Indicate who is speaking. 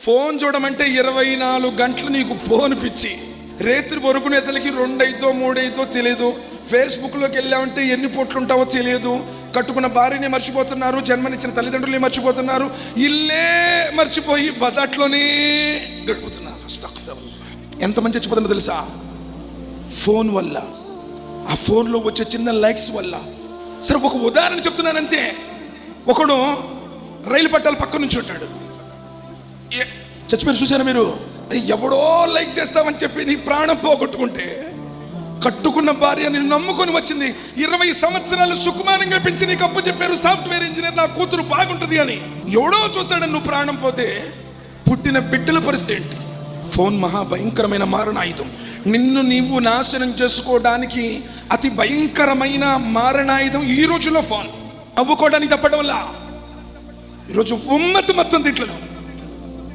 Speaker 1: Phone చూడమంటే 24 గంటలు నీకు phone పిచ్చి. రేత్రి పరుకునేతలకి 2 అయిద్దో 3 అయిద్దో తెలియదు. ఫేస్బుక్లోకి వెళ్ళామంటే ఎన్ని పోట్లు ఉంటావో తెలియదు. కట్టుకున్న భార్యని మర్చిపోతున్నారు, జన్మనిచ్చిన తల్లిదండ్రులని మర్చిపోతున్నారు, ఇల్లే మర్చిపోయి బజాట్లోనే గడుపుతున్నారు. ఎంతమంది చచ్చిపోతుందో తెలుసా? ఫోన్ వల్ల, ఆ ఫోన్లో వచ్చే చిన్న లైక్స్ వల్ల. సరే ఒక ఉదాహరణ చెప్తున్నానంతే. ఒకడు రైలు పట్టాల పక్క నుంచి ఉంటాడు, చచ్చిపోయి చూసారా మీరు? ఎవడో లైక్ చేస్తామని చెప్పి నీ ప్రాణం పోగొట్టుకుంటే, కట్టుకున్న భార్య నిన్ను నమ్ముకొని వచ్చింది, 20 సంవత్సరాలు సుకుమారంగా పెంచి నీకు అప్పు చెప్పారు, సాఫ్ట్వేర్ ఇంజనీర్, నా కూతురు బాగుంటుంది అని. ఎవడో చూస్తాడని నువ్వు ప్రాణం పోతే పుట్టిన బిడ్డల పరిస్థితి ఏంటి? ఫోన్ మహా భయంకరమైన మారణాయుధం. నిన్ను నీవు నాశనం చేసుకోవడానికి అతి భయంకరమైన మారణాయుధం ఈ రోజుల్లో ఫోన్. అవ్వుకోవడానికి తప్పడం వల్ల ఈరోజు ఉమ్మతి మొత్తం తింటున్నావు.